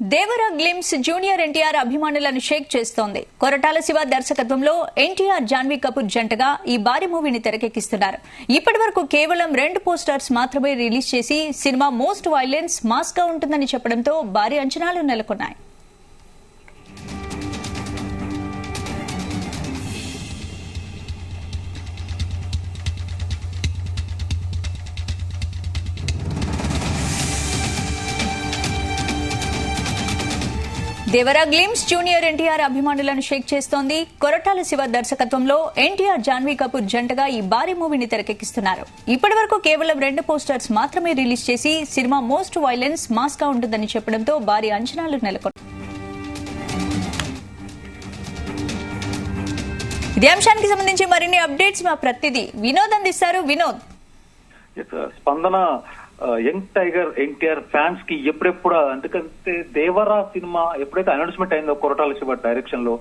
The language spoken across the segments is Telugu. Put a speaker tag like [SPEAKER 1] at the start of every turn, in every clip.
[SPEAKER 1] దేవరా గ్లిమ్స్ జూనియర్ ఎన్టీఆర్ అభిమానులను షేక్ చేస్తోంది. కొరటాల శివ దర్శకత్వంలో ఎన్టీఆర్ జాన్వీ కపూర్ జంటగా ఈ భారీ మూవీని తెరకెక్కిస్తున్నారు. ఇప్పటివరకు కేవలం 2 పోస్టర్స్ మాత్రమే రిలీజ్ చేసి సినిమా మోస్ట్ వైలెన్స్ మాస్ గా ఉంటుందని చెప్పడంతో భారీ అంచనాలు నెలకొన్నాయి. దేవరా గ్లిమ్స్ జూనియర్ ఎన్టీఆర్ అభిమానులను షేక్ చేస్తోంది. కొరటాల శివ దర్శకత్వంలో ఎన్టీఆర్ జాన్వీ కపూర్ జంటగా ఈ భారీ మూవీని తెరకెక్కిస్తున్నారు. ఇప్పటివరకు కేవలం 2 పోస్టర్స్ మాత్రమే రిలీజ్ చేసి సినిమా మోస్ట్ వైలెన్స్ మాస్ గా ఉంటుందని చెప్పడంతో భారీ అంచనాలు నెలకొన్నాయి. ఇదే అంశానికి సంబంధించి మరిన్ని అప్డేట్స్ మా ప్రతినిధి వినోద్ అందిస్తారు. వినోద్,
[SPEAKER 2] స్పందన యంగ్ టైగర్ ఎన్టీఆర్ ఫ్యాన్స్ కి ఎప్పుడెప్పుడు, ఎందుకంటే దేవరా సినిమా ఎప్పుడైతే అనౌన్స్మెంట్ అయిందో కొరటాల శివ డైరెక్షన్ లో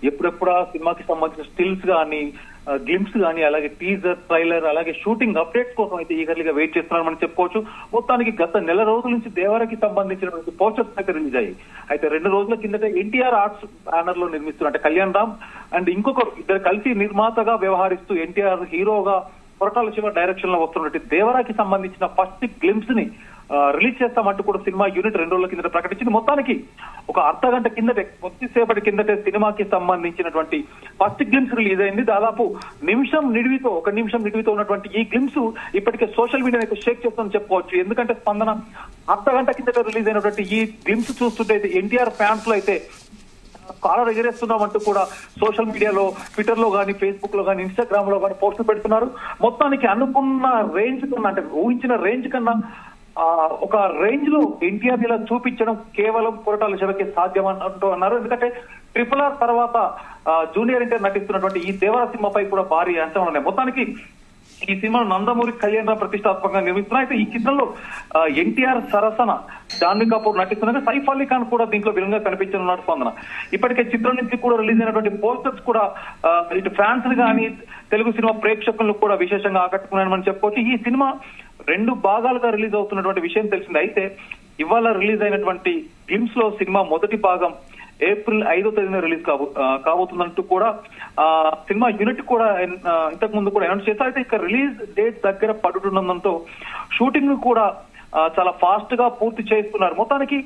[SPEAKER 2] ఎప్పుడెప్పుడు ఆ సినిమాకి సంబంధించిన స్టిల్స్ గానీ గ్లిమ్స్ గానీ అలాగే టీజర్ ట్రైలర్ అలాగే షూటింగ్ అప్డేట్స్ కోసం అయితే ఈగర్లీగా వెయిట్ చేస్తున్నారని చెప్పుకోవచ్చు. మొత్తానికి గత నెల రోజుల నుంచి దేవరాకి సంబంధించినటువంటి పోస్టర్స్ అయితే రిలీజ్ అయ్యాయి. అయితే 2 రోజుల కిందట ఎన్టీఆర్ ఆర్ట్స్ బ్యానర్ లో నిర్మిస్తున్నారు. అంటే కళ్యాణ్ రామ్ అండ్ ఇంకొకరు ఇద్దరు కలిసి నిర్మాతగా వ్యవహరిస్తూ ఎన్టీఆర్ హీరోగా కొరటాల శివ డైరెక్షన్ లో వస్తున్నట్టు దేవరాకి సంబంధించిన ఫస్ట్ గ్లిమ్స్ ని రిలీజ్ చేస్తామంటూ కూడా సినిమా యూనిట్ 2 రోజుల కిందట ప్రకటించింది. మొత్తానికి ఒక అర్ధగంట కిందటే, కొద్దిసేపటి కిందటే సినిమాకి సంబంధించినటువంటి ఫస్ట్ గ్లిమ్స్ రిలీజ్ అయింది. దాదాపు 1 నిమిషం నిడివితో ఉన్నటువంటి ఈ గ్లిమ్స్ ఇప్పటికే సోషల్ మీడియా అయితే షేక్ చేస్తుందని చెప్పుకోవచ్చు. ఎందుకంటే స్పందన అర్ధగంట కిందట రిలీజ్ అయినటువంటి ఈ గ్లిమ్స్ చూస్తుంటే ఎన్టీఆర్ ఫ్యాన్స్ లో అయితే కాలర్ ఎగరేస్తున్నామంటూ కూడా సోషల్ మీడియాలో, ట్విట్టర్ లో గానీ, ఫేస్బుక్ లో గానీ, ఇన్స్టాగ్రామ్ లో గానీ పోస్టులు పెడుతున్నారు. మొత్తానికి అనుకున్న రేంజ్ కన్నా, అంటే ఊహించిన రేంజ్ కన్నా ఒక రేంజ్ లో ఎన్టీఆర్ ఇలా చూపించడం కేవలం కొరటాల శివకి సాధ్యం అంటూ అన్నారు. ఎందుకంటే RRR తర్వాత జూనియర్ ఎన్టీఆర్ నటిస్తున్నటువంటి ఈ దేవరా సినిమాపై కూడా భారీ అంచనాలు ఉన్నాయి. మొత్తానికి ఈ సినిమాను నందమూరి కళ్యాణ్ రామ్ ప్రతిష్టాత్మకంగా నిర్మిస్తున్నారు. అయితే ఈ చిత్రంలో ఎన్టీఆర్ సరసన జాన్వీ కపూర్ నటిస్తున్నారు. సైఫ్ అలీ ఖాన్ కూడా దీంట్లో విలన్గా కనిపించనున్నాడు. స్పందన ఇప్పటికే చిత్రం నుంచి కూడా రిలీజ్ అయినటువంటి పోస్టర్స్ కూడా ఇటు ఫ్యాన్స్ గానీ తెలుగు సినిమా ప్రేక్షకులను కూడా విశేషంగా ఆకట్టుకున్నాయని చెప్పుకోవచ్చు. ఈ సినిమా 2 భాగాలుగా రిలీజ్ అవుతున్నటువంటి విషయం తెలిసింది. అయితే ఇవాళ రిలీజ్ అయినటువంటి గ్లిమ్స్ లో సినిమా మొదటి భాగం ఏప్రిల్ 5వ తేదీన రిలీజ్ కాబోతుందంటూ కూడా సినిమా యూనిట్ కూడా ఇంతకు ముందు కూడా అనౌన్స్ చేశారు. అయితే ఇక రిలీజ్ డేట్ దగ్గర పడుతుండడంతో షూటింగ్ కూడా చాలా ఫాస్ట్ గా పూర్తి చేస్తున్నారు. మొత్తానికి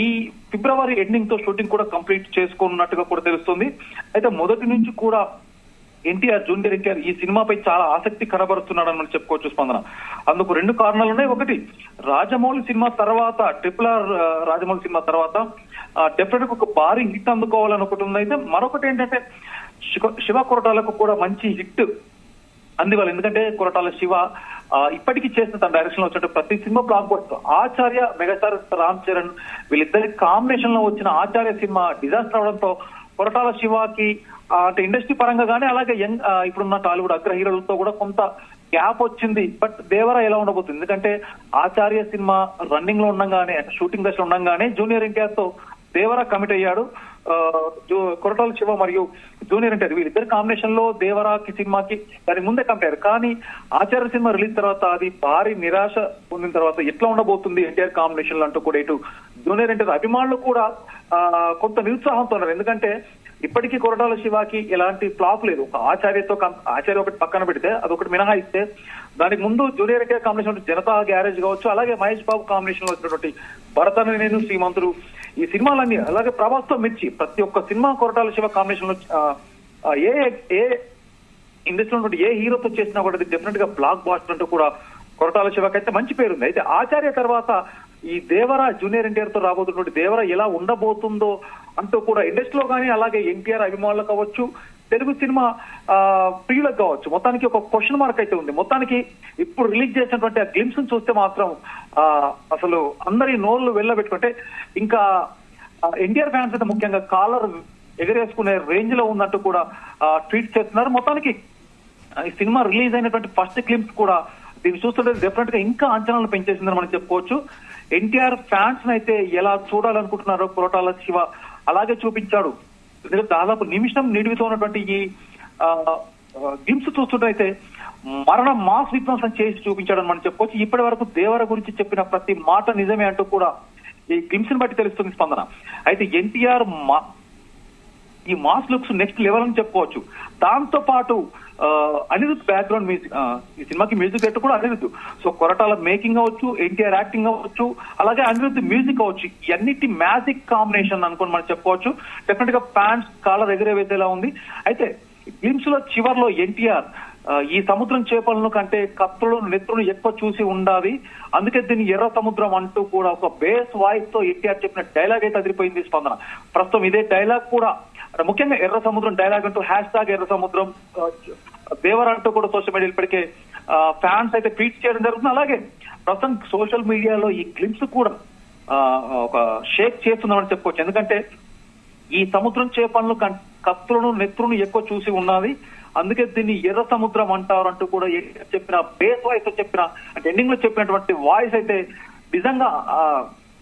[SPEAKER 2] ఈ ఫిబ్రవరి ఎండింగ్ తో షూటింగ్ కూడా కంప్లీట్ చేసుకున్నట్టుగా కూడా తెలుస్తుంది. అయితే మొదటి నుంచి కూడా జూనియర్ ఎన్టీఆర్ ఈ సినిమాపై చాలా ఆసక్తి కనబరుస్తున్నాడని మనం చెప్పుకోవచ్చు. స్పందన అందుకు 2 కారణాలు ఉన్నాయి. ఒకటి, రాజమౌళి సినిమా తర్వాత RRR రాజమౌళి సినిమా తర్వాత డెఫినెట్ గా ఒక భారీ హిట్ అందుకోవాలని ఒకటి ఉంది. అయితే మరొకటి ఏంటంటే శివ కొరటాలకు కూడా మంచి హిట్ అందివ్వాలి. ఎందుకంటే కొరటాల శివ ఇప్పటికీ చేసిన తన డైరెక్షన్ లో వచ్చినట్టు ప్రతి సినిమా బ్లాక్ బస్టర్. ఆచార్య, మెగాస్టార్ రామ్ చరణ్ వీళ్ళిద్దరి కాంబినేషన్ లో వచ్చిన ఆచార్య సినిమా డిజాస్టర్ అవడంతో కొరటాల శివకి అంటే ఇండస్ట్రీ పరంగా కానీ అలాగే ఇప్పుడున్న టాలీవుడ్ అగ్ర హీరోలతో కూడా కొంత గ్యాప్ వచ్చింది. బట్ దేవరా ఎలా ఉండబోతుంది, ఎందుకంటే ఆచార్య సినిమా రన్నింగ్ లో ఉండగానే, అంటే షూటింగ్ దశలో ఉండగానే జూనియర్ ఎన్టీఆర్ తో దేవరా కమిట్ అయ్యాడు. కొరటాల శివ మరియు జూనియర్ ఎన్టీఆర్ వీళ్ళిద్దరు కాంబినేషన్ లో దేవరాకి సినిమాకి దాని ముందే కంపేర్. కానీ ఆచార్య సినిమా రిలీజ్ తర్వాత అది భారీ నిరాశ పొందిన తర్వాత ఎట్లా ఉండబోతుంది ఎన్టీఆర్ కాంబినేషన్ అంటూ కూడా ఇటు జూనియర్ ఎన్టీఆర్ అభిమానులు కూడా కొంత నిరుత్సాహంతో ఉన్నారు. ఎందుకంటే ఇప్పటికీ కొరటాల శివకి ఎలాంటి ఫ్లాప్ లేదు. ఒక ఆచార్య ఒకటి పక్కన పెడితే అదొకటి మినహాయిస్తే దానికి ముందు junior NTR combination Janata garage కావచ్చు, అలాగే మహేష్ బాబు కాంబినేషన్ లో వచ్చినటువంటి భరతను నేను శ్రీమంతుడు ఈ సినిమాలన్నీ, అలాగే ప్రభాస్ తో మిర్చి, ప్రతి ఒక్క సినిమా కొరటాల శివ కాంబినేషన్ లో ఏ ఇండస్ట్రీలో ఏ హీరోతో చేసినా కూడా డెఫినెట్ గా బ్లాక్ బాస్టర్ అంటూ కూడా కొరటాల శివకి అయితే మంచి పేరుంది. అయితే ఆచార్య తర్వాత ఈ దేవరా జూనియర్ ఎన్టీఆర్ తో రాబోతున్నటువంటి దేవరా ఎలా ఉండబోతుందో అంటూ కూడా ఇండస్ట్రీలో కానీ అలాగే ఎన్టీఆర్ అభిమానులకు కావచ్చు, తెలుగు సినిమా ప్రియులకు కావచ్చు, మొత్తానికి ఒక క్వశ్చన్ మార్క్ అయితే ఉంది. మొత్తానికి ఇప్పుడు రిలీజ్ చేసినటువంటి ఆ గ్లిమ్స్ చూస్తే మాత్రం అసలు అందరి నోళ్లు వెళ్ళబెట్టుకుంటే ఇంకా ఎన్టీఆర్ ఫ్యాన్స్ అయితే ముఖ్యంగా కాలర్ ఎగరేసుకునే రేంజ్ లో ఉన్నట్టు కూడా ట్వీట్ చేస్తున్నారు. మొత్తానికి ఈ సినిమా రిలీజ్ అయినటువంటి ఫస్ట్ గ్లిమ్స్ కూడా దీన్ని చూస్తుంటే డెఫినెట్ గా ఇంకా అంచనాలు పెంచేసిందని మనం చెప్పుకోవచ్చు. ఎన్టీఆర్ ఫ్యాన్స్ అయితే ఎలా చూడాలనుకుంటున్నారో కొరటాల శివ అలాగే చూపించాడు. దాదాపు 1 నిమిషం నిడివితో ఉన్నటువంటి ఈ గ్లిమ్స్ చూస్తుంటే మరణ మాస్ విధ్వంసం చేసి చూపించాడని మనం చెప్పుకోవచ్చు. ఇప్పటి వరకు దేవర గురించి చెప్పిన ప్రతి మాట నిజమే అంటూ కూడా ఈ గ్లిమ్స్ ని బట్టి తెలుస్తుంది స్పందన. అయితే ఎన్టీఆర్ ఈ మాస్ లుక్స్ నెక్స్ట్ లెవెల్ అని చెప్పుకోవచ్చు. దాంతో పాటు అనిరుద్ బ్యాక్గ్రౌండ్ మ్యూజిక్, ఈ సినిమాకి మ్యూజిక్ డైరెక్టర్ కూడా అనిరుద్. సో కొరటాల మేకింగ్ అవ్వచ్చు, ఎన్టీఆర్ యాక్టింగ్ అవ్వచ్చు, అలాగే అనిరుద్ మ్యూజిక్ అవ్వచ్చు, ఇవన్నిటి మ్యాజిక్ కాంబినేషన్ అనుకుని మనం చెప్పుకోవచ్చు. డెఫినెట్ గా ఫ్యాన్స్ కాలర్ ఎగిరేవేసేలా ఉంది. అయితే గ్లిమ్స్ లో చివర్లో ఎన్టీఆర్ ఈ సముద్రం చేపలను కంటే కత్తులు నెత్తులను ఎక్కువ చూసి ఉండాలి, అందుకే దీన్ని ఎర్ర సముద్రం అంటూ కూడా ఒక బేస్ వాయిస్ తో ఎన్టీఆర్ చెప్పిన డైలాగ్ అయితే అదిరిపోయింది స్పందన. ప్రస్తుతం ఇదే డైలాగ్ కూడా ముఖ్యంగా ఎర్ర సముద్రం డైలాగ్ అంటూ హ్యాష్ ఎర్ర సముద్రం దేవర అంటూ కూడా సోషల్ మీడియా ఇప్పటికే ఫ్యాన్స్ అయితే ట్వీట్ చేయడం జరుగుతుంది. అలాగే ప్రస్తుతం సోషల్ మీడియాలో ఈ గ్లిమ్స్ కూడా ఒక షేక్ చేస్తుందని చెప్పుకోవచ్చు. ఎందుకంటే ఈ సముద్రం చేపలను కత్తులను నెత్తులను ఎక్కువ చూసి ఉన్నది, అందుకే దీన్ని ఎర్ర సముద్రం అంటారు అంటూ కూడా చెప్పిన బేస్ వాయిస్ తో చెప్పిన అంటే ఎండింగ్ లో చెప్పినటువంటి వాయిస్ అయితే నిజంగా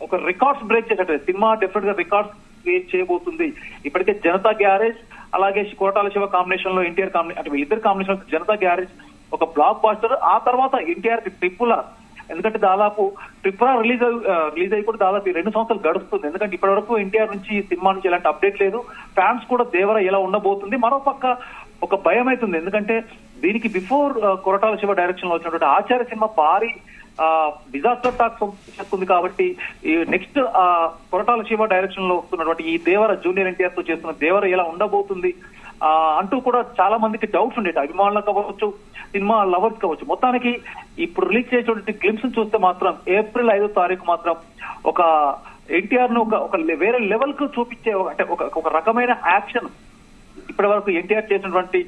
[SPEAKER 2] ఒక రికార్డ్స్ బ్రేక్ చేసేట సినిమా డెఫినెట్ గా రికార్డ్స్ క్రియేట్ చేయబోతుంది. ఇప్పటికే జనతా గ్యారేజ్ అలాగే కోటాల శివ కాంబినేషన్ లో ఎన్టీఆర్ అంటే ఇద్దరు కాంబినేషన్ జనతా గ్యారేజ్ ఒక బ్లాక్ బాస్టర్. ఆ తర్వాత ఎన్టీఆర్ కి ట్రిపుల్ ఆర్, ఎందుకంటే దాదాపు ట్రిపుల్ ఆర్ రిలీజ్ అయ్యి కూడా దాదాపు 2 సంవత్సరాలు గడుస్తుంది. ఎందుకంటే ఇప్పటి వరకు ఎన్టీఆర్ నుంచి సినిమా నుంచి ఎలాంటి అప్డేట్ లేదు. ఫ్యాన్స్ కూడా దేవర ఎలా ఉండబోతుంది, మరోపక్క ఒక భయం అవుతుంది. ఎందుకంటే దీనికి బిఫోర్ కొరటాల శివ డైరెక్షన్ లో వచ్చినటువంటి ఆచార్య సినిమా భారీ డిజాస్టర్ టాక్ చేస్తుంది. కాబట్టి ఈ నెక్స్ట్ కొరటాల శివ డైరెక్షన్ లో వస్తున్నటువంటి ఈ దేవర జూనియర్ ఎన్టీఆర్ తో చేస్తున్న దేవర ఎలా ఉండబోతుంది అంటూ కూడా చాలా మందికి డౌట్స్ ఉండేది, అభిమానులకు కావచ్చు, సినిమా లవర్స్ కావచ్చు. మొత్తానికి ఇప్పుడు రిలీజ్ చేసేటువంటి గ్లిమ్స్ చూస్తే మాత్రం ఏప్రిల్ 5వ తారీఖు మాత్రం ఒక ఎన్టీఆర్ ను ఒక వేరే లెవెల్ కు చూపించే అంటే ఒక రకమైన యాక్షన్. ఇప్పటి వరకు ఎన్టీఆర్ చేసినటువంటి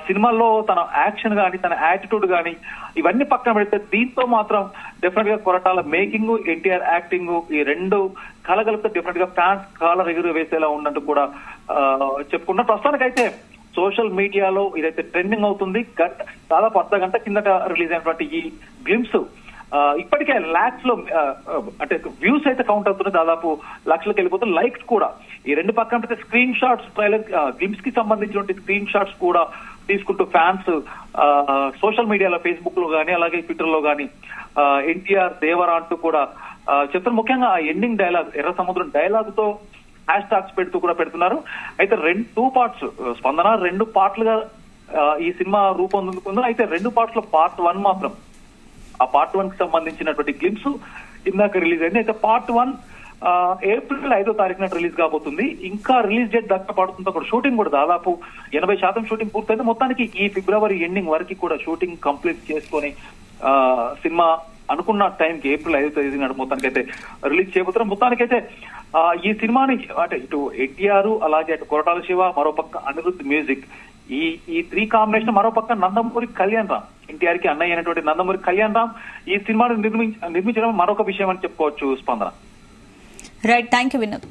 [SPEAKER 2] సినిమాల్లో తన యాక్షన్ గానీ తన యాటిట్యూడ్ గానీ ఇవన్నీ పక్కన పెడితే దీంతో మాత్రం డెఫినెట్ గా కొరటాల మేకింగ్ ఎన్టీఆర్ యాక్టింగ్ ఈ రెండు కలగలిపితే డెఫినెట్ గా ఫ్యాన్స్ కాలర్ ఎగురు వేసేలా ఉన్నట్టు కూడా చెప్పుకున్నా. ప్రస్తుతానికైతే సోషల్ మీడియాలో ఇదైతే ట్రెండింగ్ అవుతుంది. దాదాపు అర్ధ గంట కిందట రిలీజ్ అయినటువంటి ఈ గ్లిమ్స్ ఇప్పటికే లాక్స్ లో అంటే వ్యూస్ అయితే కౌంట్ అవుతున్నాయి, దాదాపు లక్షలకు వెళ్ళిపోతుంది. లైక్స్ కూడా ఈ రెండు పక్కన పెడితే స్క్రీన్ షాట్స్ ట్రైలర్ గ్లిమ్స్ కి సంబంధించినటువంటి స్క్రీన్ షాట్స్ కూడా తీసుకుంటూ ఫ్యాన్స్ సోషల్ మీడియాలో ఫేస్బుక్ లో గానీ అలాగే ట్విట్టర్ లో గానీ ఎన్టీఆర్ దేవరా అంటూ కూడా చెప్తారు. ముఖ్యంగా ఎండింగ్ డైలాగ్ ఎర్ర సముద్రం డైలాగ్ తో హ్యాష్ ట్యాగ్స్ పెడుతూ కూడా పెడుతున్నారు. అయితే 2 పార్ట్స్ స్పందన 2 పార్ట్లుగా ఈ సినిమా రూపొందుకుంది. అయితే 2 పార్ట్స్ లో పార్ట్ 1 మాత్రం ఆ పార్ట్ 1 కి సంబంధించినటువంటి గ్లిమ్స్ ఇందాక రిలీజ్ అయింది. అయితే పార్ట్ 1 ఏప్రిల్ 5వ తారీఖున రిలీజ్ కాబోతుంది. ఇంకా రిలీజ్ డేట్ దక్క పడుతుంది. అక్కడ షూటింగ్ కూడా దాదాపు 80% షూటింగ్ పూర్తయింది. మొత్తానికి ఈ ఫిబ్రవరి ఎండింగ్ వరకు కూడా షూటింగ్ కంప్లీట్ చేసుకొని సినిమా అనుకున్న టైంకి ఏప్రిల్ 5వ తేదీ నాడు మొత్తానికి అయితే రిలీజ్ చేయబోతున్నారు. మొత్తానికైతే ఈ సినిమాని అంటే ఇటు ఎన్టీఆర్ అలాగే అటు కొరటాల శివ మరోపక్క అనిరుద్ మ్యూజిక్ ఈ 3 కాంబినేషన్, మరోపక్క నందమూరి కళ్యాణ్ రామ్ ఎన్టీఆర్ కి అన్నయ్య అయినటువంటి నందమూరి కళ్యాణ్ రామ్ ఈ సినిమాను నిర్మించడం మరొక విషయం అని చెప్పుకోవచ్చు స్పందన.
[SPEAKER 1] Right, thank you Vinod.